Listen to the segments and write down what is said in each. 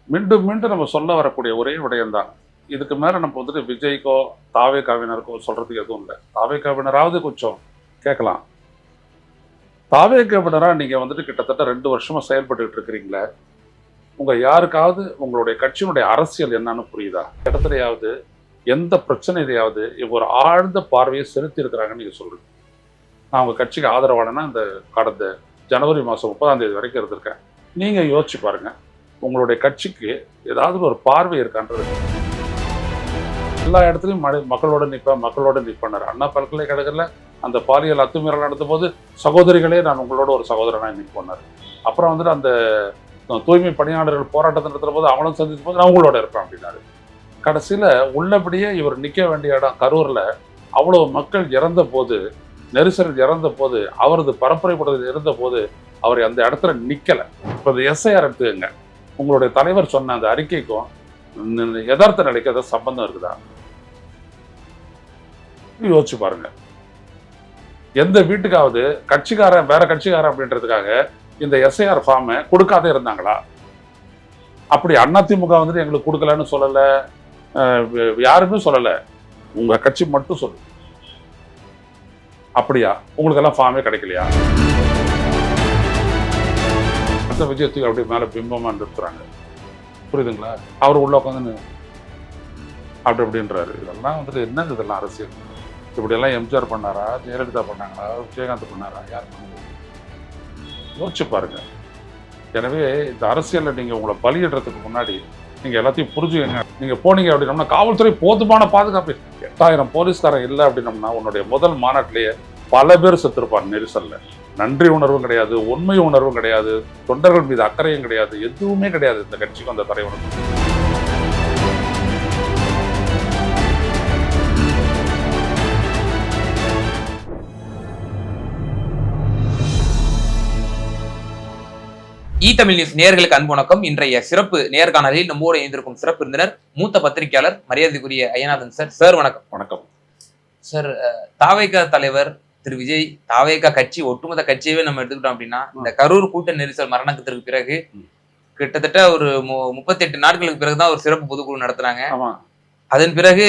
மீண்டும் மீண்டும் நம்ம சொல்ல வரக்கூடிய ஒரே விடயம்தான். இதுக்கு மேல நம்ம வந்துட்டு விஜய்க்கோ தாவேகாவினருக்கோ சொல்றதுக்கு எதுவும் இல்லை. தாவேகாவினராவது கொஞ்சம் கேட்கலாம். தாவேகாவினரா நீங்க வந்துட்டு கிட்டத்தட்ட 2 வருஷமா செயல்பட்டுட்டு இருக்கிறீங்களே, உங்க யாருக்காவது உங்களுடைய கட்சியினுடைய அரசியல் என்னன்னு புரியுதா? இடத்துலயாவது எந்த பிரச்சனையிலையாவது இவங்க ஒரு ஆழ்ந்த பார்வையை செலுத்தி இருக்கிறாங்கன்னு நீங்க சொல்லுங்க. நான் உங்க கட்சிக்கு ஆதரவாளனா இந்த கடந்த ஜனவரி மாதம் 30ஆம் தேதி வரைக்கும் இருந்திருக்கேன். நீங்க யோசிச்சு பாருங்க, உங்களுடைய கட்சிக்கு ஏதாவது ஒரு பார்வை இருக்கான்றது. எல்லா இடத்துலையும் மக்களோட நிற்பேன் அண்ணா பல்கலைக்கழகத்தில் அந்த பாலியல் அத்துமீறல் நடந்த போது சகோதரிகளே நான் உங்களோட ஒரு சகோதரனாக நிற்போனார். அப்புறம் வந்துட்டு அந்த தூய்மை பணியாளர்கள் போராட்டத்தை நடத்துகிற போது அவங்களும் சந்தித்த போது நான் உங்களோட இருப்பேன் அப்படின்னாரு. கடைசியில் உள்ளபடியே இவர் நிற்க வேண்டிய இடம் கரூரில் அவ்வளோ மக்கள் இறந்த போது, நெரிசல் இறந்த போது, அவரது பரப்புரை கூட்டத்தில் இருந்த போது அவர் அந்த இடத்துல நிற்கலை. இப்போ இந்த எஸ்ஐஆர் எடுத்துக்கங்க, உங்களுடைய தலைவர் சொன்ன அந்த அறிக்கைக்கும் யதார்த்த நிலைக்கு ஏதாவது சம்பந்தம் இருக்குதா? யோசிச்சு பாருங்க. எந்த வீட்டுக்காவது கட்சிக்காரன் வேற கட்சிக்காரன் அப்படின்றதுக்காக இந்த எஸ்ஐஆர் ஃபார்மை கொடுக்காத இருந்தாங்களா? அப்படி அதிமுக வந்துட்டு எங்களுக்கு கொடுக்கலன்னு சொல்லலை, யாருமே சொல்லலை, உங்க கட்சி மட்டும் சொல்லு. அப்படியா? உங்களுக்கு எல்லாம் ஃபார்மே கிடைக்கலையா? அந்த விஜயத்துக்கு அப்படி மேல பிம்பமா நிறுத்துறாங்க. புரியுதுங்களா? அவர் உள்ள உட்காந்து அப்படி அப்படின்றாரு. இதெல்லாம் வந்துட்டு என்னது? இதெல்லாம் அரசியல். இப்படியெல்லாம் எம்ஜிஆர் பண்ணாரா, ஜெயலலிதா பண்ணாங்களா, விஜயகாந்த் பண்ணாரா? யார் பண்ணாங்க? யோசிச்சு பாருங்க. எனவே இந்த அரசியலில் நீங்க உங்களை பலியிடுறதுக்கு முன்னாடி நீங்க எல்லாத்தையும் புரிஞ்சுக்கங்க. நீங்க போனீங்க அப்படின்னம்னா காவல்துறை போதுமான பாதுகாப்பு, 8000 போலீஸ்காரன் இல்லை அப்படின்னம்னா உன்னுடைய முதல் மாநாட்டிலேயே பல பேர் செத்துருப்பார் நெரிசல்ல. நன்றி உணர்வும் கிடையாது, உண்மை உணர்வும் கிடையாது, தொண்டர்கள் மீது அக்கறையும் கிடையாது, எதுவுமே கிடையாது இந்த கட்சிக்கும் அந்த தலைவனுக்கும். தமிழ் நியூஸ் நேயர்களுக்கு அன்பு வணக்கம். இன்றைய சிறப்பு நேர்காணலில் நம்மோடு இணைந்திருக்கும் சிறப்பு விருந்தினர் மூத்த பத்திரிகையாளர் மரியாதைக்குரிய ஐயநாதன் சார். சார் வணக்கம். வணக்கம் சார். தாவேகா தலைவர் திரு விஜய், தாவேகா கட்சி ஒட்டுமொத்த கட்சியவே நம்ம எடுத்துக்கிட்டோம் அப்படின்னா, இந்த கரூர் கூட்ட நெரிசல் மரணத்திற்கு பிறகு கிட்டத்தட்ட ஒரு 38 நாட்களுக்கு பிறகுதான் ஒரு சிறப்பு பொதுக்குழு நடத்துறாங்க. அதன் பிறகு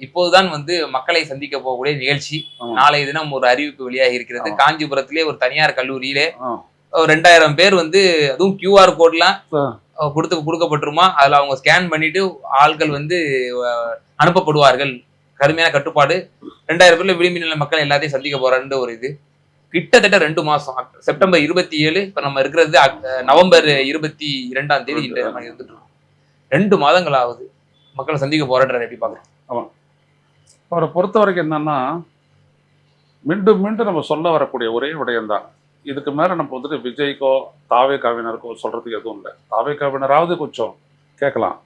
இப்போதுதான் மக்களை சந்திக்க போகக்கூடிய நிகழ்ச்சி. நாளைய தினம் ஒரு அறிவிப்பு வெளியாகி இருக்கிறது. காஞ்சிபுரத்திலே ஒரு தனியார் கல்லூரியிலே 2000 பேர் அதுவும் QR கோட்லாம் கொடுக்கப்பட்டுருமா, அதுல அவங்க ஸ்கேன் பண்ணிட்டு ஆட்கள் அனுப்பப்படுவார்கள். கடுமையான கட்டுப்பாடு. 2000 பேர்ல விளிம்பு நிலை மக்கள் எல்லாத்தையும் சந்திக்க போறாருன்ற ஒரு இது. கிட்டத்தட்ட 2 மாசம், செப்டம்பர் 27, இப்ப நம்ம இருக்கிறது நவம்பர் 22ஆம் தேதி நம்ம இருந்துட்டு இருக்கோம். 2 மாதங்களாவது மக்களை சந்திக்க போறாரு. எப்படி பாக்குறோம்? ஆமா, அவரை பொறுத்த வரைக்கும் என்னன்னா, மீண்டும் மீண்டும் நம்ம சொல்ல வரக்கூடிய ஒரே விடயம்தான். இதுக்கு மேல நம்ம வந்துட்டு விஜய்க்கோ தாவேகாவினருக்கோ சொல்றதுக்கு எதுவும் இல்லை. தாவேகாவினராவது கொஞ்சம் கேட்கலாம்.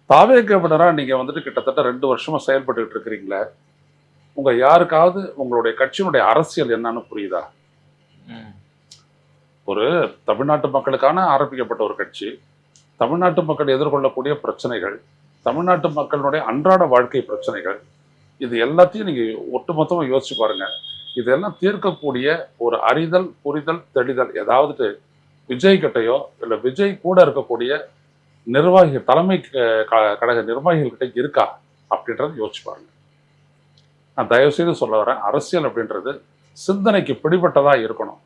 தாவேகாவினரா நீங்க வந்துட்டு கிட்டத்தட்ட 2 வருஷமா செயல்பட்டு இருக்கிறீங்களே, உங்க யாருக்காவது உங்களுடைய கட்சியினுடைய அரசியல் என்னன்னு புரியுதா? ஒரு தமிழ்நாட்டு மக்களுக்கான ஆரம்பிக்கப்பட்ட ஒரு கட்சி, தமிழ்நாட்டு மக்கள் எதிர்கொள்ளக்கூடிய பிரச்சனைகள், தமிழ்நாட்டு மக்களுடைய அன்றாட வாழ்க்கை பிரச்சனைகள், இது எல்லாத்தையும் நீங்க ஒட்டுமொத்தமா யோசிச்சு பாருங்க. இதெல்லாம் தீர்க்கக்கூடிய ஒரு அறிதல், புரிதல், தெளிதல் ஏதாவது விஜய் கிட்டையோ இல்லை விஜய் கூட இருக்கக்கூடிய நிர்வாகி தலைமை கழக நிர்வாகிகள் கிட்ட இருக்கா அப்படின்றத யோசிச்சு பாருங்க. நான் தயவு செய்து சொல்ல வரேன், அரசியல் அப்படின்றது சிந்தனைக்கு பிடிபட்டதா இருக்கணும்.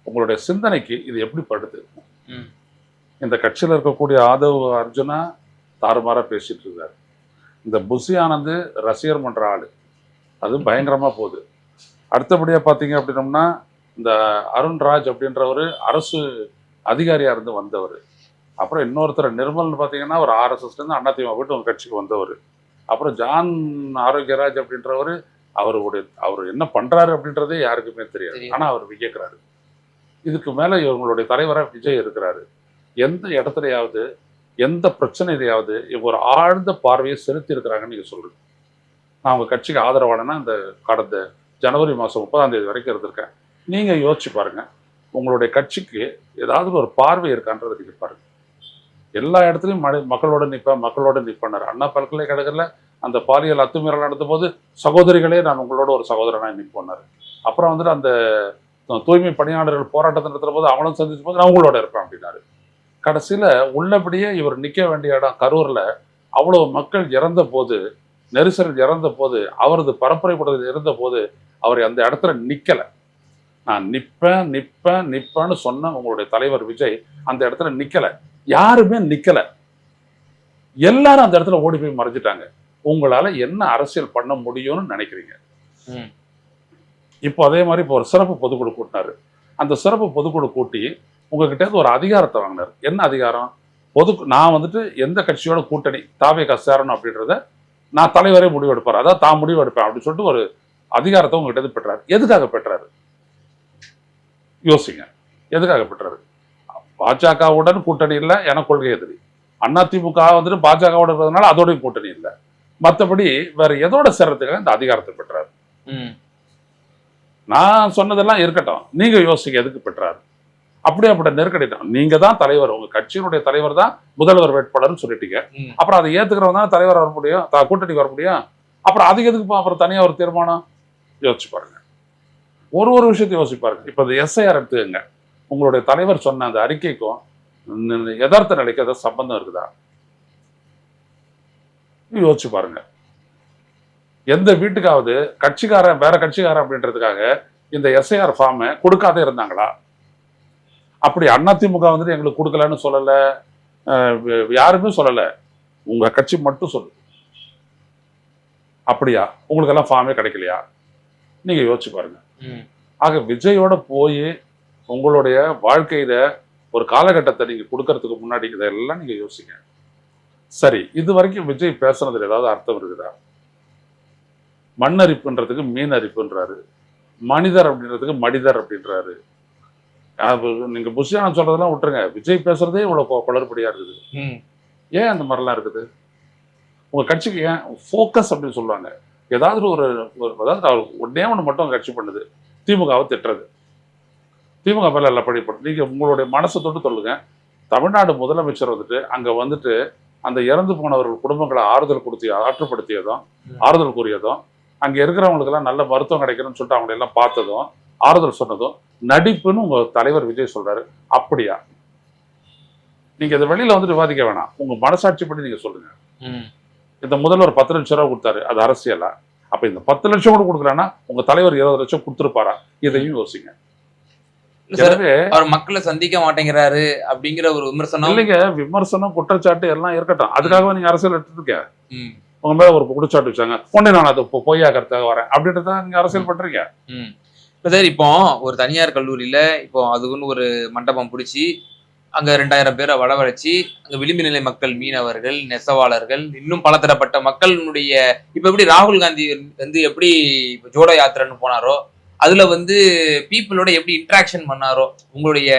உங்களுடைய சிந்தனைக்கு இது எப்படி படுது? இந்த கட்சியில் இருக்கக்கூடிய ஆதவ் அர்ஜுனா தாறுமாறா பேசிட்டு இருக்காரு. இந்த புஷி ஆனந்த் ரசிகர் மன்ற ஆளு, அது பயங்கரமா போகுது. அடுத்தபடியாக பார்த்தீங்க அப்படின்னோம்னா, இந்த அருண்ராஜ் அப்படின்றவர் அரசு அதிகாரியாக இருந்து வந்தவர். அப்புறம் இன்னொருத்தர் நிர்மல்னு பார்த்தீங்கன்னா ஒரு RSSலேருந்து அதிமுக போய்ட்டு உங்கள் கட்சிக்கு வந்தவர். அப்புறம் ஜான் ஆரோக்கியராஜ் அப்படின்றவர், அவர் என்ன பண்ணுறாரு அப்படின்றதே யாருக்குமே தெரியாது. ஆனால் அவர் வியக்கிறாரு. இதுக்கு மேலே இவங்களுடைய தலைவராக விஜய் இருக்கிறாரு. எந்த இடத்துலையாவது எந்த பிரச்சனையிலையாவது இவங்க ஒரு ஆழ்ந்த பார்வையை செலுத்தி இருக்கிறாங்கன்னு நீங்கள் சொல்லுங்க. நான் உங்கள் கட்சிக்கு ஆதரவாளனா இந்த கடந்த ஜனவரி மாதம் 30ஆம் தேதி வரைக்கும் இருந்திருக்கேன். நீங்கள் யோசிச்சு பாருங்க, உங்களுடைய கட்சிக்கு ஏதாவது ஒரு பார்வை இருக்கான்றதை நீங்கள் பாருங்க. எல்லா இடத்துலையும் மக்களோட நிற்பேன் அண்ணா பல்கலைக்கழகத்தில் அந்த பாலியல் அத்துமீறல் நடந்த போது சகோதரிகளே நான் உங்களோட ஒரு சகோதரனாக நிற்போனார். அப்புறம் அந்த தூய்மை பணியாளர்கள் போராட்டத்தை நடத்துகிற போது அவங்களும் சந்தித்த போது நான் உங்களோட இருப்பேன் அப்படின்னாரு. கடைசியில உள்ளபடியே இவர் நிக்க வேண்டிய இடம் கரூர்ல அவ்வளவு மக்கள் இறந்த போது, நெரிசல் இறந்த போது, அவரது பரப்புரை கூட்டத்தில் இருந்த போது அவர் அந்த இடத்துல நிக்கல. நான் நிப்பேன் நிப்பேன் நிப்பேன்னு சொன்ன உங்களுடைய தலைவர் விஜய் அந்த இடத்துல நிக்கல. யாருமே நிக்கல. எல்லாரும் அந்த இடத்துல ஓடி போய் மறைஞ்சிட்டாங்க. உங்களால என்ன அரசியல் பண்ண முடியும்னு நினைக்கிறீங்க? ம். இப்போ அதே மாதிரி இப்போ ஒரு சிறப்பு பொதுக்குழு கூட்டினாரு. அந்த சிறப்பு பொதுக்குழு கூட்டி உங்ககிட்ட இருந்து ஒரு அதிகாரத்தை வாங்கினார். என்ன அதிகாரம்? நான் வந்துட்டு எந்த கட்சியோட கூட்டணி தாவேகா சேரணும் அப்படின்றத நான் தலைவரே முடிவெடுப்பார், அதாவது தான் முடிவெடுப்பேன் அப்படின்னு சொல்லிட்டு ஒரு அதிகாரத்தை உங்ககிட்ட இருந்து பெற்றாரு. எதுக்காக பெற்றாரு? யோசிங்க. எதுக்காக பெற்றாரு? பாஜகவுடன் கூட்டணி இல்லை, எனக்கு கொள்கை எதிரி. அதிமுக வந்துட்டு பாஜகவோட இருக்கிறதுனால அதோடய கூட்டணி இல்லை. மற்றபடி வேற எதோட சேர்றதுக்காக இந்த அதிகாரத்தை பெற்றாரு? நான் சொன்னதெல்லாம் இருக்கட்டும், நீங்க யோசிங்க எதுக்கு பெற்றாரு? அப்படியாப்பட்ட நெருக்கடி தான். நீங்க தான் தலைவர், உங்க கட்சியினுடைய தலைவர் தான் முதல்வர் வேட்பாளர்னு சொல்லிட்டீங்க. அப்புறம் அதை ஏத்துக்கிறவங்க தான் தலைவர் வர முடியும், கூட்டணிக்கு வர முடியும். அப்புறம் அதுக்கு எதுக்கு அப்புறம் தனியா ஒரு தீர்மானம்? யோசிச்சு பாருங்க. ஒரு விஷயத்தை யோசிச்சு பாருங்க. இப்ப இந்த எஸ்ஐஆர் எடுத்துக்கங்க. உங்களுடைய தலைவர் சொன்ன அந்த அறிக்கைக்கும் யதார்த்த நிலைக்கு ஏதாவது சம்பந்தம் இருக்குதா? யோசிச்சு பாருங்க. எந்த வீட்டுக்காவது கட்சிக்காரன் வேற கட்சிக்காரன் அப்படின்றதுக்காக இந்த எஸ்ஐஆர் ஃபார்மை கொடுக்காதே இருந்தாங்களா? அப்படி அதிமுக வந்துட்டு எங்களுக்கு கொடுக்கலன்னு சொல்லல, யாருமே சொல்லல, உங்க கட்சி மட்டும் சொல்லு. அப்படியா? உங்களுக்கு எல்லாம் ஃபார்மே கிடைக்கலையா? நீங்க யோசிச்சு பாருங்க. ஆக விஜயோட போய் உங்களுடைய வாழ்க்கையில ஒரு காலகட்டத்தை நீங்க கொடுக்கறதுக்கு முன்னாடி இதெல்லாம் நீங்க யோசிங்க. சரி, இது வரைக்கும் விஜய் பேசுனதுல ஏதாவது அர்த்தம் இருக்குதா? மண்ணரிப்புன்றதுக்கு மீன் அரிப்புன்றாரு, மனிதர் அப்படின்றதுக்கு மனிதர் அப்படின்றாரு. நீங்க புஷியான சொல்றதெல்லாம் விட்டுருங்க, விஜய் பேசுறதே இவ்வளவு குளறுபடியா இருக்குது. ஏன் அந்த மாதிரிலாம் இருக்குது? உங்க கட்சிக்கு ஏன் ஃபோக்கஸ் அப்படின்னு சொல்லுவாங்க. ஏதாவது அதாவது ஒன்னே ஒன்று மட்டும் கட்சி பண்ணுது, திமுகவை திட்டுறது. திமுக மேல எல்லாம் படிப்படும். நீங்க உங்களுடைய மனசை தொட்டு சொல்லுங்க. தமிழ்நாடு முதலமைச்சர் வந்துட்டு அங்க வந்துட்டு அந்த இறந்து போனவர்கள் குடும்பங்களை ஆற்றுப்படுத்தியதும் ஆறுதல் கூறியதும், அங்க இருக்கிறவங்களுக்கு எல்லாம் நல்ல மருத்துவம் கிடைக்கணும்னு சொல்லிட்டு அவங்க எல்லாம் பார்த்ததும் ஆறுதல் சொன்னதும் நடிப்புன்னு உங்க தலைவர் விஜய் சொல்றாரு. அப்படியா? நீங்க இதை வெளியில வந்துட்டு விவாதிக்க வேணாம், உங்க மனசாட்சி படி நீங்க சொல்லுங்க. இந்த முதல்வர் 10 லட்சம் ரூபாய் கொடுத்தாரு, அது அரசியலா? அப்ப இந்த 10 லட்சம் கூட கொடுக்கலன்னா உங்க தலைவர் 20 லட்சம் கொடுத்துருப்பாரா? இதையும் யோசிங்க. அவர் மக்களை சந்திக்க மாட்டேங்கிறாரு அப்படிங்கிற ஒரு விமர்சனம் இல்லைங்க. விமர்சனம் குற்றச்சாட்டு எல்லாம் இருக்கட்டும், அதுக்காக நீங்க அரசியல் எடுத்துருக்க. உங்க மேல ஒரு குற்றச்சாட்டு வச்சாங்க, உடனே நான் அதை பொய்யாக்கிறதுக்காக வரேன் அப்படின்றத நீங்க அரசியல் பண்றீங்க. இப்ப சார், இப்போ ஒரு தனியார் கல்லூரியில இப்போ அதுக்குன்னு ஒரு மண்டபம் பிடிச்சி அங்க 2000 பேரை வரவழைச்சு அங்க விளிம்பு நிலை மக்கள், மீனவர்கள், நெசவாளர்கள், இன்னும் பலதரப்பட்ட மக்களுடைய இப்ப எப்படி ராகுல் காந்தி வந்து எப்படி ஜோடோ யாத்திரைன்னு போனாரோ அதுல வந்து பீப்புளோட எப்படி இன்ட்ராக்ஷன் பண்ணாரோ, உங்களுடைய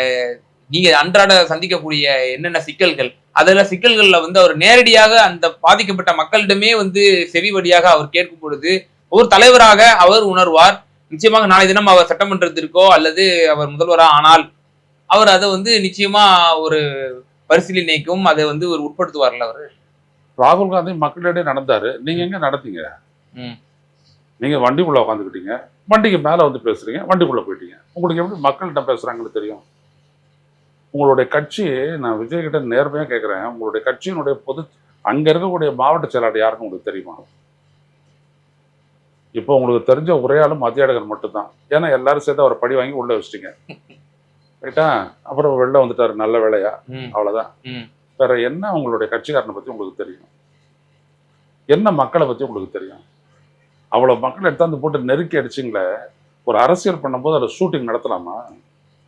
நீங்க அன்றாட சந்திக்கக்கூடிய என்னென்ன சிக்கல்கள், அதுல சிக்கல்கள்ல வந்து அவர் நேரடியாக அந்த பாதிக்கப்பட்ட மக்களிடமே வந்து செவி வழியாக அவர் கேட்கும் பொழுது ஒரு தலைவராக அவர் உணர்வார். நிச்சயமாக நாளை தினம் அவர் சட்டமன்றத்திற்கோ அல்லது அவர் முதல்வரா ஆனால் அவர் அதை வந்து நிச்சயமா ஒரு பரிசீலனைக்கும் அதை வந்து ஒரு உட்படுத்துவார்ல அவரு. ராகுல் காந்தி மக்களிடையே நடந்தாரு, நீங்க எங்க நடந்தீங்க? நீங்க வண்டிக்குள்ள உட்காந்துக்கிட்டீங்க, வண்டிக்கு மேல வந்து பேசுறீங்க, வண்டிக்குள்ள போயிட்டீங்க. உங்களுக்கு எப்படி மக்கள்கிட்ட பேசுறாங்கன்னு தெரியும்? உங்களுடைய கட்சி, நான் விஜய் கிட்ட நேர்மையா கேட்கிறேன், உங்களுடைய கட்சியினுடைய அங்க இருக்கக்கூடிய மாவட்ட செயலாளர் யாருன்னு உங்களுக்கு தெரியுமா? இப்போ உங்களுக்கு தெரிஞ்ச உரையாலும் மத்தியாடகர் மட்டும்தான். ஏன்னா எல்லாரும் சேர்த்து அவரை படி வாங்கி உள்ள வச்சிட்டீங்க, ரைட்டா? அப்புறம் வெளில வந்துட்டாரு, நல்ல வேலையா, அவ்வளவுதான். வேற என்ன உங்களுடைய கட்சிக்காரனை பத்தி உங்களுக்கு தெரியும்? என்ன மக்களை பத்தி உங்களுக்கு தெரியும்? அவ்வளவு மக்கள் எடுத்தாந்து போட்டு நெருக்கி அடிச்சிங்களே. ஒரு அரசியல் பண்ணும்போது அதில் ஷூட்டிங் நடத்தலாமா?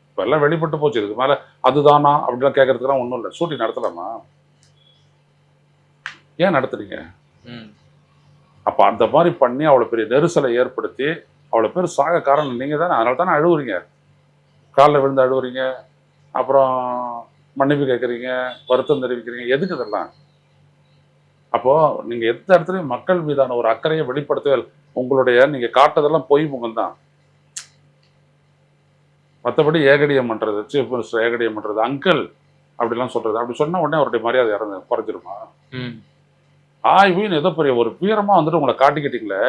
இப்போ எல்லாம் வெளிப்பட்டு போச்சு. இதுக்கு மேல அதுதானா அப்படிலாம் கேட்கறதுக்குலாம் ஒன்றும் இல்லை. ஷூட்டிங் நடத்தலாமா? ஏன் நடத்துறீங்க? அப்ப அந்த மாதிரி பண்ணி அவ்வளவு பெரிய நெரிசலை ஏற்படுத்தி அவ்வளவு பேர் சாக காரணம் நீங்க தானே. அதனால தானே அழுவுறீங்க, காலில் விழுந்து அழுவுறீங்க, அப்புறம் மன்னிப்பு கேட்குறீங்க, வருத்தம் தெரிவிக்கிறீங்க. எதுக்கு இதெல்லாம்? அப்போ நீங்க எந்த இடத்துலையும் மக்கள் மீதான ஒரு அக்கறையை வெளிப்படுத்தவே உங்களுடைய நீங்க காட்டுறதெல்லாம் பொய் முகம் தான். மற்றபடி ஏகடியம் பண்றது, சீஃப் மினிஸ்டர் ஏகடியம் பண்றது, அங்கிள் அப்படிலாம் சொல்றது, அப்படி சொன்ன உடனே அவருடைய மரியாதை குறைஞ்சிருமா? ஆய்வுன்னு ஏதோ பெரிய ஒரு வீரமா வந்துட்டு உங்களை காட்டிக்கிட்டீங்களே.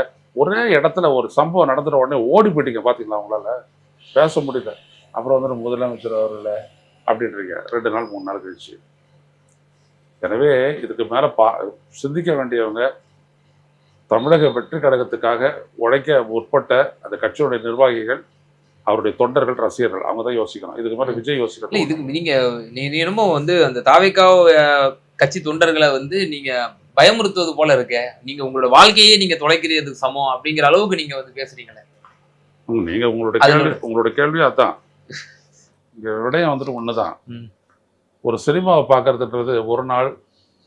ஒரே இடத்துல ஒரு சம்பவம் நடந்துட்ட உடனே ஓடி போயிட்டீங்க, பாத்தீங்களா? உங்களால பேச முடியல. அப்புறம் வந்துட்டு முதலமைச்சர் அவர்கள அப்படின்றீங்க 2 நாள் 3 நாள் கழிச்சு. எனவே இதுக்கு மேல சிந்திக்க வேண்டியவங்க தமிழக வெற்றி கழகத்துக்காக உழைக்க முற்பட்ட அந்த கட்சியுடைய நிர்வாகிகள், அவருடைய தொண்டர்கள், ரசிகர்கள், அவங்க தான் யோசிக்கணும். இதுக்கு மேல விஜய் இல்ல யோசிக்கணும். இதுக்கு நீ என்னமோ வந்து அந்த தாவேகா கட்சி தொண்டர்களை வந்து நீங்க பயமுறுத்துவது போல இருக்க. நீங்க உங்களோட வாழ்க்கையே நீங்க தொலைக்கிறதுக்கு சமம் அப்படிங்கிற அளவுக்கு நீங்க வந்து பேசுறீங்களே. நீங்க உங்களுடைய கேள்வி அதான். இங்க விடயம் வந்துட்டு ஒண்ணுதான். ஒரு சினிமாவை பார்க்கறதுன்றது ஒரு நாள்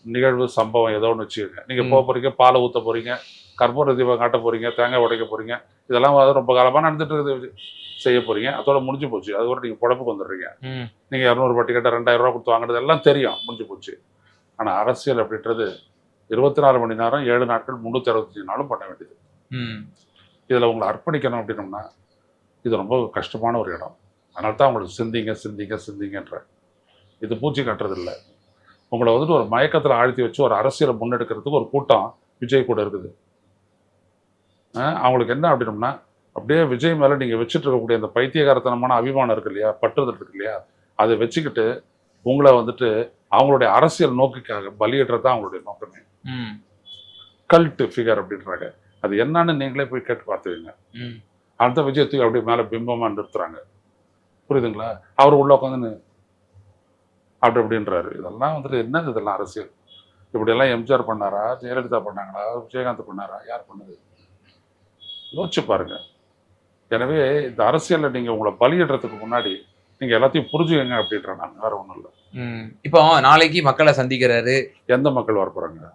நிகழ்வு, சம்பவம் ஏதோ ஒன்று வச்சுக்கோங்க. நீங்க போக போறீங்க, பாலை ஊத்த போறீங்க, கற்பூர தீபம் காட்ட போறீங்க, தேங்காய் உடைக்க போறீங்க, இதெல்லாம் வந்து ரொம்ப காலமா நடந்துட்டு இருக்குது. செய்ய போறீங்க, அதோட முடிஞ்சு போச்சு. அதோட நீங்க பொழப்புக்கு வந்துடுறீங்க. நீங்க 200 பட்டி கட்ட 2000 ரூபா கொடுத்து வாங்குறது எல்லாம் தெரியும், முடிஞ்சு போச்சு. ஆனா அரசியல் அப்படின்றது 24 மணி நேரம் 7 நாட்கள் 365 நாளும் பண்ண வேண்டியது. இதுல உங்களை அர்ப்பணிக்கணும் அப்படின்னோம்னா இது ரொம்ப கஷ்டமான ஒரு இடம். அதனால தான் உங்களுக்கு சிந்திங்கன்ற இது பூச்சி கட்டுறது இல்லை. உங்களை வந்துட்டு ஒரு மயக்கத்தில் ஆழ்த்தி வச்சு ஒரு அரசியலை முன்னெடுக்கிறதுக்கு ஒரு கூட்டம் விஜய் கூட இருக்குது. அவங்களுக்கு என்ன அப்படின்னோம்னா அப்படியே விஜய் மேலே நீங்கள் வச்சுட்டு இருக்கக்கூடிய அந்த பைத்தியகாரத்தனமான அபிமானம் இருக்கு இல்லையா, பற்றுதல் இருக்கு இல்லையா, அதை வச்சுக்கிட்டு உங்களை வந்துட்டு அவங்களுடைய அரசியல் நோக்கிக்காக பலியிடுறது தான் அவங்களுடைய நோக்கமே. கல்ட் ஃபிகர் அப்படின்றாங்க. அது என்னன்னு நீங்களே போய் கேட்டு பார்த்துவீங்க. அந்த விஜயத்துக்கு அப்படியே மேலே பிம்பமாக நிறுத்துறாங்க. புரியுதுங்களா? அவர் உள்ள உட்காந்துன்னு அப்படின்றாரு. இதெல்லாம் வந்துட்டு என்னது? இதெல்லாம் அரசியல். இப்படியெல்லாம் எம்ஜிஆர் பண்ணாரா, ஜெயலலிதா பண்ணாங்களா, விஜயகாந்த் பண்ணாரா, யார் பண்ணது? யோசிச்சு பாருங்க. எனவே இந்த அரசியலில் நீங்க உங்களை பலியிடுறதுக்கு முன்னாடி நீங்க எல்லாத்தையும் புரிஞ்சுக்கங்க அப்படின்றேன் நான். வேற ஒன்றும் இல்லை. இப்போ நாளைக்கு மக்களை சந்திக்கிறாரு. எந்த மக்கள் வர போறாங்க?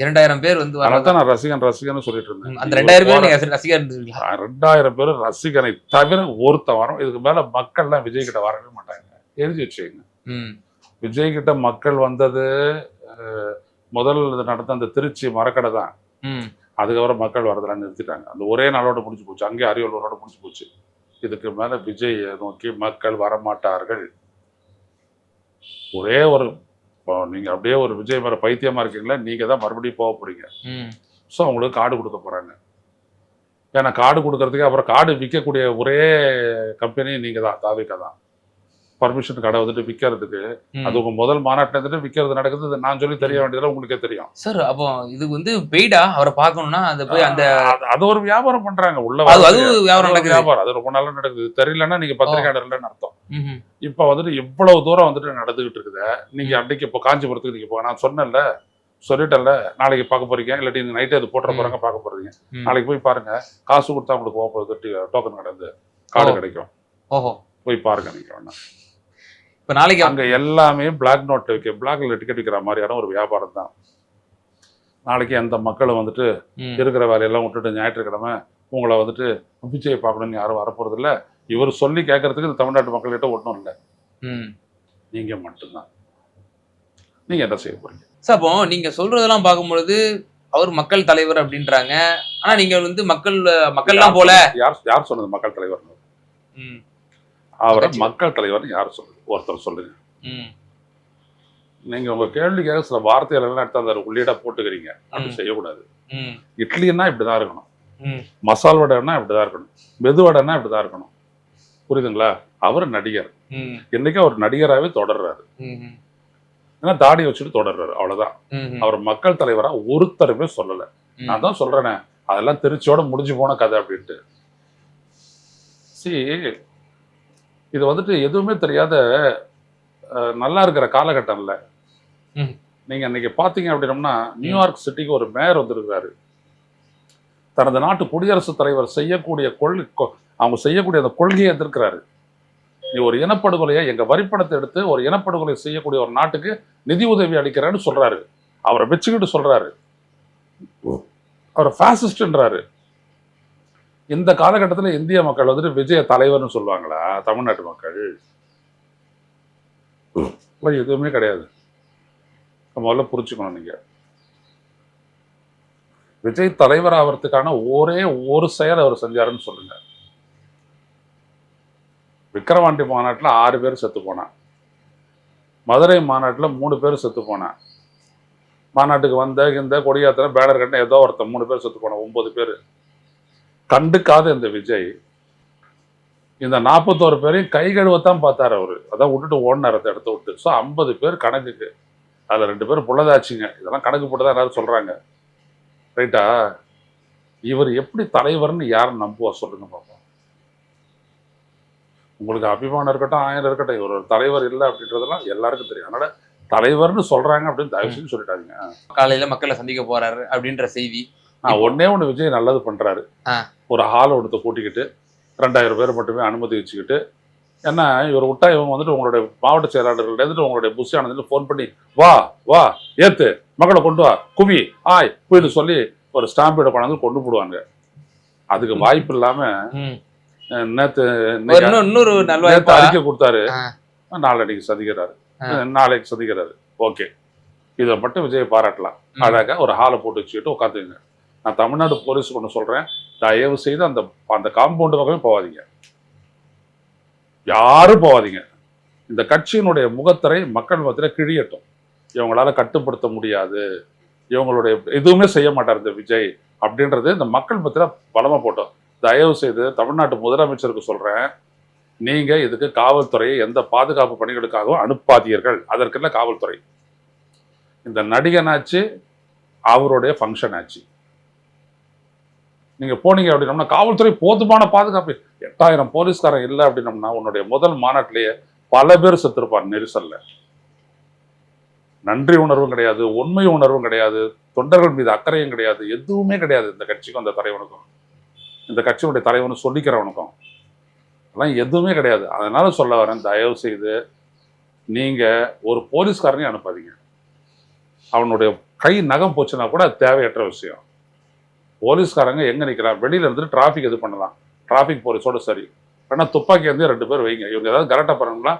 2000 பேர் வந்து அதான் நான் ரசிகன் சொல்லிட்டு இருந்தேன். அந்த 2000 பேர் ரசிகர் 2000 பேர் ரசிகனை தவிர ஒருத்த வரும். இதுக்கு மேல மக்கள்லாம் விஜய் கிட்ட வரவே மாட்டாங்க. எழுதி வச்சுக்கங்க. விஜய் கிட்ட மக்கள் வந்தது முதல் நடந்த அந்த திருச்சி மரக்கடை தான். அதுக்கப்புறம் மக்கள் வரதெல்லாம் நிறுத்திட்டாங்க. அந்த ஒரே நாளோட முடிஞ்சு போச்சு. அங்கே அரியலூரோட முடிஞ்சு போச்சு. இதுக்கு மேல விஜய் நோக்கி மக்கள் வரமாட்டார்கள். ஒரே ஒரு நீங்க அப்படியே ஒரு விஜய் மேல பைத்தியமா இருக்கீங்களா, நீங்க தான் மறுபடியும் போக போறீங்க. ஸோ அவங்களுக்கு கார்டு கொடுக்க போறாங்க. ஏன்னா கார்டு கொடுக்கறதுக்கு அப்புறம் கார்டு விற்கக்கூடிய ஒரே கம்பெனி நீங்க தான், தாவேகா தான். பர்மிஷன் கடை வந்துட்டு விற்கிறதுக்கு அது உங்க முதல் மாநாட்டில் வந்துட்டு விற்கிறது நடக்குது. நான் சொல்லி தெரிய வேண்டியதுல உங்களுக்கே தெரியும் சார். அப்போ இது வந்து பெய்டா அவரை பார்க்கணும்னா அது போய் அந்த அது ஒரு வியாபாரம் பண்றாங்க உள்ள. அது வியாபாரம் அது ரொம்ப நாளா நடக்குது. தெரியலன்னா நீங்க பத்திரிகையாளர்லன்னு அர்த்தம். இப்ப வந்துட்டு இவ்வளவு தூரம் வந்துட்டு நடந்துகிட்டு இருக்குது. நீங்க அன்னைக்கு இப்போ காஞ்சிபுரத்துக்கு நீங்க போக, நான் சொன்னேன்ல, சொல்லிட்டேன்ல, நாளைக்கு பார்க்க போறீங்க, இல்லாட்டி நைட்டே அது போட்டுற போறாங்க, பார்க்க போறீங்க. நாளைக்கு போய் பாருங்க. காசு கொடுத்தா உங்களுக்கு போகிறது டோக்கன் கடந்து கார்டு கிடைக்கும். போய் பாருங்க. நீங்க வேணா இப்போ நாளைக்கு அங்கே எல்லாமே பிளாக் நோட் பிளாக்ல டிக்கெட் விற்கிற மாதிரியான ஒரு வியாபாரம் தான். நாளைக்கு அந்த மக்களும் வந்துட்டு இருக்கிற வேலையெல்லாம் விட்டுட்டு ஞாயிற்றுக்கிழமை உங்களை வந்துட்டு விஜயை பார்க்கணும்னு யாரும் வரப்போறது இல்லை. இவர் சொல்லி கேட்கறதுக்கு இந்த தமிழ்நாட்டு மக்கள்கிட்ட ஒன்றும் இல்லை. நீங்க மட்டும்தான். நீங்க என்ன செய்ய போறீங்க சார்? அப்போ நீங்க சொல்றதெல்லாம் பார்க்கும்பொழுது அவர் மக்கள் தலைவர் அப்படின்றாங்க. ஆனா நீங்க வந்து மக்கள்லாம் போல யார் சொன்னது மக்கள் தலைவர்? அவரை மக்கள் தலைவர் யார் சொல்லுது? ஒருத்தர் சொல்லுங்க. நீங்க உங்க கேள்விக்காக சில வார்த்தைகள் எல்லாம் எடுத்து அந்த உள்ளீடா போட்டுக்கிறீங்க. அப்படி செய்யக்கூடாது. இட்லின்னா இப்படிதான் இருக்கணும், மசால் வடைன்னா இப்படிதான் இருக்கணும், மெது வடைன்னா இப்படிதான் இருக்கணும். புரியுதுங்களா? அவர் நடிகர். இன்னைக்கு அவர் நடிகராகவே தொடர்றாரு. ஏன்னா தாடி வச்சுட்டு தொடர்றாரு, அவ்வளவுதான். அவர் மக்கள் தலைவரா ஒருத்தருமே சொல்லல. நான் தான் சொல்றேனே, அதெல்லாம் திருச்சியோட முடிஞ்சு போன கதை அப்படின்ட்டு. இது வந்துட்டு எதுவுமே தெரியாத நல்லா இருக்கிற காலகட்டம் இல்லை. நீங்க இன்னைக்கு பாத்தீங்க அப்படின்னோம்னா நியூயார்க் சிட்டிக்கு ஒரு மேயர் வந்திருக்கிறாரு. தனது நாட்டு குடியரசுத் தலைவர் செய்யக்கூடிய அவங்க செய்யக்கூடிய அந்த கொள்கையை எதிர்க்கிறாரு. நீ ஒரு இனப்படுகொலையை, எங்க வரிப்பணத்தை எடுத்து ஒரு இனப்படுகொலை செய்யக்கூடிய ஒரு நாட்டுக்கு நிதி உதவி அளிக்கிறேன்னு சொல்றாரு. அவரை வச்சுக்கிட்டு சொல்றாரு, அவரை பாசிஸ்ட்ன்றாரு. இந்த காலகட்டத்தில் இந்திய மக்கள் வந்துட்டு விஜய தலைவர்னு சொல்லுவாங்களா? தமிழ்நாட்டு மக்கள் எதுவுமே கிடையாது. முதல்ல புரிச்சுக்கணும். நீங்க விஜய் தலைவர் ஆகிறதுக்கான ஒரே ஒரு செயல் அவர் செஞ்சாருன்னு சொல்லுங்க. விக்கிரவாண்டி மாநாட்டில் 6 பேர் செத்து போனான். மதுரை மாநாட்டில் 3 பேர் செத்து போனான். மாநாட்டுக்கு வந்த இந்த கொடியாத்திர பேனர் கட்ட ஏதோ ஒருத்தர் 3 பேர் செத்து போனான். 9 பேர். கண்டுக்காத இந்த விஜய் இந்த 41 பேரையும் கை கழுவத்தான் பார்த்தாரு அவரு. அதான் விட்டுட்டு ஓடினார் அந்த இடத்த விட்டு. ஸோ 50 பேர் கணக்குக்கு. அதில் 2 பேர் புள்ளதாச்சுங்க. இதெல்லாம் கணக்கு போட்டு தான் எல்லாரும் சொல்றாங்க. ரைட்டா? இவர் எப்படி தலைவர்னு யாரும் நம்புவா சொல்லுங்க பாப்போம். உங்களுக்கு அபிமானம் இருக்கட்டும், ஆயிரம் இருக்கட்டும், இவர் ஒரு தலைவர் இல்லை அப்படின்றதெல்லாம் எல்லாருக்கும் தெரியும். அதனால தலைவர்னு சொல்றாங்க அப்படின்னு தயவு செஞ்சு சொல்லிட்டாங்க. காலையில மக்களை சந்திக்க போறாரு அப்படின்ற செய்தி. ஒன்னே ஒன்று விஜய் நல்லது பண்றாரு. ஒரு ஹால் ஒருத்த கூட்டிக்கிட்டு 2000 பேர் மட்டுமே அனுமதி வச்சுக்கிட்டு, ஏன்னா இவர் விட்டா இவங்க வந்துட்டு உங்களுடைய மாவட்ட செயலாளர்கள் எடுத்துட்டு உங்களுடைய புஷ் ஆனதுல ஃபோன் பண்ணி வா வா ஏத்து மக்களை கொண்டு வா குவி ஆய் போயிட்டு சொல்லி ஒரு ஸ்டாம்பீடை கொண்டாந்து கொண்டு போடுவாங்க. அதுக்கு வாய்ப்பு இல்லாம நேத்து இன்னொரு அறிக்கை கொடுத்தாரு. நாளைக்கு சந்திக்கிறாரு. ஓகே, இதை மட்டும் விஜய் பாராட்டலாம். அழகா ஒரு ஹாலை போட்டு வச்சுக்கிட்டு உட்காந்துங்க. நான் தமிழ்நாடு போலீஸ் ஒன்று சொல்றேன், தயவு செய்து அந்த காம்பவுண்டு பக்கமே போகாதீங்க, யாரும் போகாதீங்க. இந்த கட்சியினுடைய முகத்திரை மக்கள் மத்தியில கிழியட்டும். இவங்களால கட்டுப்படுத்த முடியாது, இவங்களுடைய எதுவுமே செய்ய மாட்டார் இந்த விஜய் அப்படின்றது இந்த மக்கள் மத்தியில பலமா போட்டோம். தயவு செய்து தமிழ்நாட்டு முதலமைச்சருக்கு சொல்றேன், நீங்க இதுக்கு காவல்துறையை எந்த பாதுகாப்பு பணிகளுக்காகவும் அனுப்பாதீர்கள். அதற்கெல்லாம் காவல்துறை, இந்த நடிகனாச்சு அவருடைய ஃபங்க்ஷன் ஆச்சு, நீங்க போனீங்க அப்படின்னோம்னா காவல்துறை போதுமான பாதுகாப்பு. 8000 போலீஸ்காரன் இல்லை அப்படின்னோம்னா உன்னுடைய முதல் மாநாட்டிலேயே பல பேர் செத்துருப்பார் நெரிசல்ல. நன்றி உணர்வும் கிடையாது, உண்மை உணர்வும் கிடையாது, தொண்டர்கள் மீது அக்கறையும் கிடையாது, எதுவுமே கிடையாது இந்த கட்சிக்கும் அந்த தலைவனுக்கும், இந்த கட்சியுடைய தலைவனு சொல்லிக்கிறவனுக்கும் அதெல்லாம் எதுவுமே கிடையாது. அதனால சொல்ல வரேன், தயவு செய்து நீங்க ஒரு போலீஸ்காரனையும் அனுப்பாதீங்க. அவனுடைய கை நகம் போச்சுன்னா கூட அது தேவையற்ற விஷயம். போலீஸ்காரங்க எங்க நிற்கிறான், வெளியில இருந்துட்டு டிராஃபிக் இது பண்ணலாம், டிராஃபிக் போலீஸோட சரி. ஆனா துப்பாக்கி வந்து 2 பேர் வைங்க. இவங்க ஏதாவது கரெக்டா பண்ணணும்னா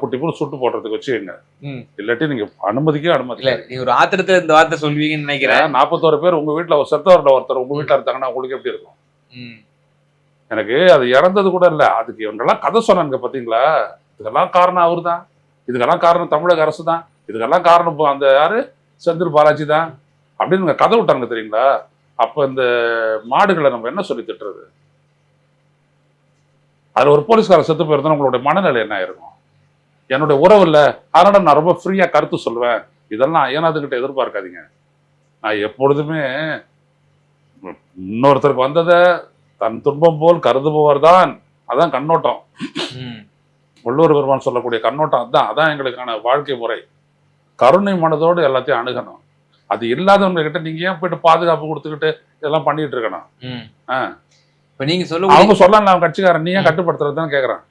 குட்டி போல சுட்டு போடுறதுக்கு வச்சுக்கோங்க. இல்லாட்டி நீங்க அனுமதிக்கவே அனுமதி. நீங்க ஒரு ஆத்திரத்துல இந்த வார்த்தை சொல்வீங்கன்னு நினைக்கிறேன். 41 பேர் உங்க வீட்டுல செத்தவர்ல ஒருத்தர் உங்க வீட்டுல இருந்தாங்கன்னா உங்களுக்கு எப்படி இருக்கும்? எனக்கு அது இறந்தது கூட இல்லை, அதுக்கு இவங்கெல்லாம் கதை சொன்னாங்க பாத்தீங்களா, இதுக்கெல்லாம் காரணம் அவரு தான், இதுக்கெல்லாம் காரணம் தமிழக அரசு தான், இதுக்கெல்லாம் காரணம் அந்த யாரு செந்தில் பாலாஜி தான் அப்படின்னு கதை விட்டாங்க தெரியுங்களா. அப்ப இந்த மாடுகளை நம்ம என்ன சொல்லி திட்டுறது? அது ஒரு போலீஸ்காரர் செத்து போயிருந்தா உங்களுடைய மனநிலை என்ன ஆயிருக்கும்? என்னுடைய உறவு இல்லை, அதனால நான் ரொம்ப ஃப்ரீயா கருத்து சொல்லுவேன். இதெல்லாம் ஏனாதுகிட்ட எதிர்பார்க்காதீங்க. நான் எப்பொழுதுமே இன்னொருத்தருக்கு வந்ததை தன் துன்பம் போல் கருதுபவர் தான். அதான் கண்ணோட்டம். வள்ளுவர் பெருமான் சொல்லக்கூடிய கண்ணோட்டம் அதான் எங்களுக்கான வாழ்க்கை முறை. கருணை மனதோடு எல்லாத்தையும் அணுகணும். அது இல்லாதவங்க கிட்ட நீங்க ஏன் போயிட்டு பாதுகாப்பு கொடுத்துக்கிட்டு இதெல்லாம் பண்ணிட்டு இருக்கணும்? நீங்க சொல்ல அவங்க சொல்லலாம், அவன் கட்சிக்காரன், நீ ஏன் கட்டுப்படுத்துறதுன்னு கேக்குறான்.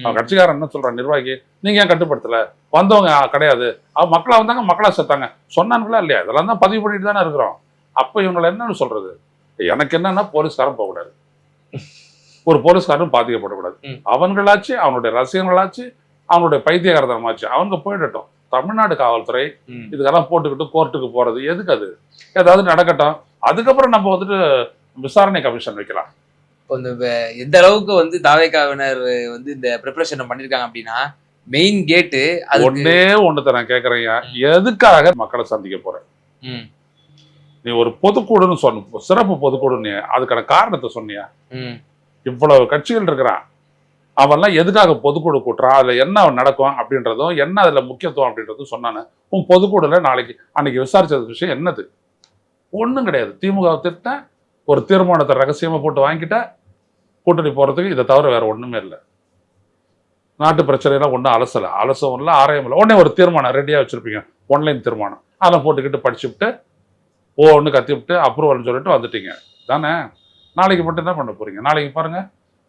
அவன் கட்சிக்காரன் என்ன சொல்றான், நிர்வாகி நீங்க ஏன் கட்டுப்படுத்தல, வந்தவங்க கிடையாது, அவன் மக்களா வந்தாங்க மக்களா செத்தாங்க சொன்னாங்களா இல்லையா? இதெல்லாம் தான் பதிவு பண்ணிட்டு தானே இருக்கிறோம். அப்ப இவங்களை என்னன்னு சொல்றது? எனக்கு என்னன்னா போலீஸ்காரன் போகக்கூடாது, ஒரு போலீஸ்காரனும் பாதிக்கப்படக்கூடாது. அவங்களாச்சு அவனுடைய ரசிகர்களாச்சு அவனுடைய பைத்தியகாரத்தனமாச்சு அவங்க போயிடட்டும். தமிழ்நாடு காவல்துறை இதுக்கெல்லாம் போட்டுக்கிட்டு கோர்ட்டுக்கு போறது எதுக்கு? அது ஏதாவது நடக்கட்டும், அதுக்கப்புறம் நம்ம வந்துட்டு விசாரணை கமிஷன் வைக்கலாம். எந்த அளவுக்கு வந்து தாவேகாவினர் வந்து இந்த ப்ரிப்பரேஷன் பண்ணிருக்காங்க அப்படின்னா, மெயின் கேட்டு ஒன்னே ஒண்ணுத்த நான் கேக்குறேன், எதுக்காக மக்களை சந்திக்க போறேன்? நீ ஒரு பொதுக்கூடுன்னு சொன்ன, சிறப்பு பொதுக்கூடுன்னு அதுக்கான காரணத்தை சொன்னியா? இவ்வளவு கட்சிகள் இருக்கிறான், அவன்லாம் எதுக்காக பொதுக்கூடு கூட்டுறான், அதுல என்ன நடக்கும் அப்படின்றதும் என்ன அதுல முக்கியத்துவம் அப்படின்றதும் சொன்னானே. உன் பொதுக்கூடுல அன்னைக்கு விசாரிச்சது விஷயம் என்னது? ஒண்ணும் கிடையாது. திமுக திட்ட ஒரு தீர்மானத்தை ரகசியமா போட்டு வாங்கிட்ட கூட்டணி போறதுக்கு, இதை தவிர வேற ஒண்ணுமே இல்லை. நாட்டு பிரச்சனைலாம் ஒன்றும் அலசம் இல்லை, ஆராயம் இல்லை. உடனே ஒரு தீர்மானம் ரெடியா வச்சிருப்பீங்க, ஒன்லைன் தீர்மானம், அதெல்லாம் போட்டுக்கிட்டு படிச்சுவிட்டு ஒன்று கத்திவிட்டு அப்ரூவல்னு சொல்லிட்டு வந்துட்டீங்க தானே. நாளைக்கு மட்டும் என்ன பண்ண போறீங்க? நாளைக்கு பாருங்க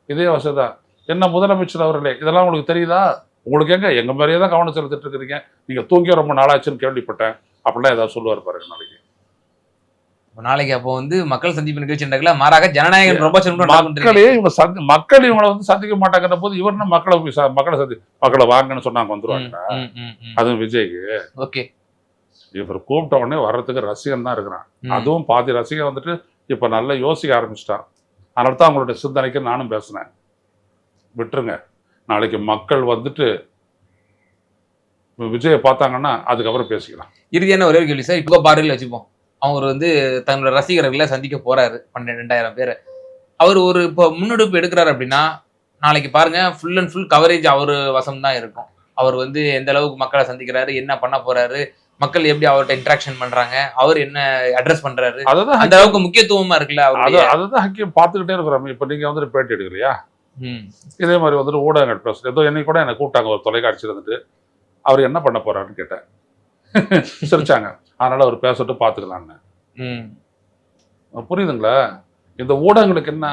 இதே வசதிதான். என்ன முதலமைச்சர் அவர்களே, இதெல்லாம் உங்களுக்கு தெரியுதா? உங்களுக்கு எங்க மாதிரியே தான் கவனம் செலுத்திட்டு இருக்கிறீங்க, நீங்க தூங்கிய ரொம்ப நாளாச்சுன்னு கேள்விப்பட்டேன் அப்படிலாம் ஏதாவது சொல்லுவார் பாருங்க நாளைக்கு. அப்போ வந்து மக்கள் சந்திப்பு நிகழ்ச்சி மாறாக ஜனநாயகம் மக்கள் இவங்களை வந்து சந்திக்க மாட்டாங்கிற போது இவர் மக்களை வாங்கன்னு சொன்னாங்க வந்துருவாங்க. அதுவும் விஜய்க்கு ஓகே, இவர் கூப்பிட்ட உடனே வர்றதுக்கு ரசிகன் தான் இருக்கிறான். அதுவும் பாதி ரசிகன் வந்துட்டு இப்ப நல்லா யோசிக்க ஆரம்பிச்சிட்டான். அதனால தான் அவங்களுடைய சிந்தனைக்கு நானும் பேசினேன். விட்டுருங்க, நாளைக்கு மக்கள் வந்துட்டு விஜயை பார்த்தாங்கன்னா அதுக்கப்புறம் பேசிக்கலாம். இறுதியான ஒரே கேள்வி சார், இப்போ பார்வையில் வச்சுப்போம், அவர் வந்து தன்னோட ரசிகர்களை சந்திக்க போறாரு 12,000 பேரை. அவர் ஒரு இப்போ முன்னெடுப்பு எடுக்கிறாரு அப்படின்னா, நாளைக்கு பாருங்க ஃபுல் அண்ட் ஃபுல் கவரேஜ் அவரு வசம் தான் இருக்கும். அவர் வந்து எந்த அளவுக்கு மக்களை சந்திக்கிறாரு, என்ன பண்ண போறாரு, மக்கள் எப்படி அவர்கிட்ட இன்டராக்ஷன் பண்றாங்க, அவர் என்ன அட்ரஸ் பண்றாரு, அதுதான் அந்த அளவுக்கு முக்கியத்துவமா இருக்குல்ல அவருடைய. அதுதான் ஹக்கீம் பார்த்துக்கிட்டே இருக்கிறோம். இப்ப நீங்க வந்துட்டு பேட்டி எடுக்கலையா, ம். இதே மாதிரி வந்துட்டு ஊடகங்கள் பேசுறது. ஏதோ என்னை கூட என்னை கூப்பிட்டாங்க ஒரு தொலைக்காட்சியில் வந்துட்டு, அவர் என்ன பண்ண போறாருன்னு கேட்டேன். சிரிச்சாங்க. அதனால அவர் பேசட்டு பார்த்துக்கலான்னு. ம். புரியுதுங்களா? இந்த ஊடகங்களுக்கு என்ன,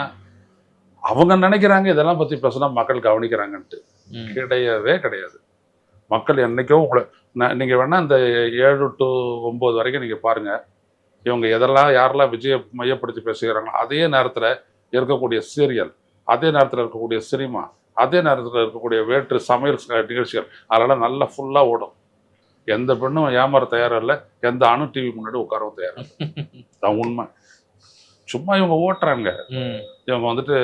அவங்க நினைக்கிறாங்க இதெல்லாம் பத்தி பேசினா மக்கள் கவனிக்கிறாங்கன்ட்டு. ம். கிடையவே கிடையாது. மக்கள் என்னைக்கோ உங்களை நீங்க வேணா இந்த 7 to 9 வரைக்கும் நீங்க பாருங்க. இவங்க எதெல்லாம் யாரெல்லாம் விஜயை மையப்படுத்தி பேசுகிறாங்களோ அதே நேரத்துல இருக்கக்கூடிய சீரியல், அதே நேரத்துல இருக்கக்கூடிய சினிமா, அதே நேரத்துல இருக்கக்கூடிய வேற்று சமையல் நிகழ்ச்சிகள் அதெல்லாம் நல்லா ஃபுல்லா ஓடும். எந்த பெண்ணும் ஏமாற தயாரா இல்லை, எந்த அணு டிவி முன்னாடி உட்காரவும் தயாரா இல்லை. தான் உண்மை. சும்மா இவங்க ஓட்டுறாங்க. ம். இவங்க வந்துட்டு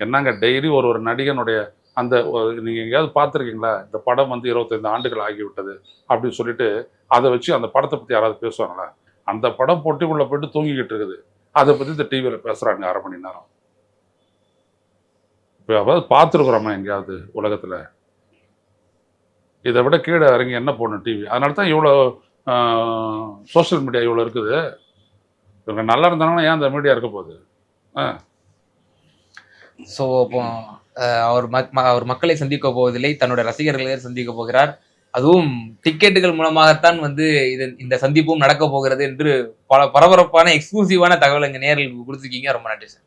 என்னங்க டெய்லி ஒரு நடிகனுடைய அந்த நீங்கள் எங்கேயாவது பார்த்துருக்கீங்களா, இந்த படம் வந்து 25 ஆண்டுகள் ஆகிவிட்டது அப்படின்னு சொல்லிட்டு அதை வச்சு அந்த படத்தை பற்றி யாராவது பேசுவாங்களா? அந்த படம் பொட்டிக்குள்ளே போயிட்டு தூங்கிக்கிட்டு இருக்குது, அதை பற்றி இந்த டிவியில் பேசுகிறாங்க 1/2 மணி நேரம். இப்போ அதாவது பார்த்துருக்குறோமா எங்கேயாவது உலகத்தில்? இதை விட கீழே இறங்கி என்ன போடணும் டிவி? அதனால தான் இவ்வளோ சோஷியல் மீடியா இவ்வளோ இருக்குது. இவங்க நல்லா இருந்தாங்கன்னா ஏன் அந்த மீடியா இருக்க போகுது? ஸோ அப்போ அவர் மக்களை சந்திக்க போவதில்லை, தன்னோட ரசிகர்களை சந்திக்க போகிறார். அதுவும் டிக்கெட்டுகள் மூலமாகத்தான் வந்து இந்த சந்திப்பும் நடக்க போகிறது என்று பல பரபரப்பான எக்ஸ்க்ளூசிவான தகவல் எங்க நேயர்களுக்கு கொடுத்துருக்கீங்க. ரொம்ப நன்றி சார்.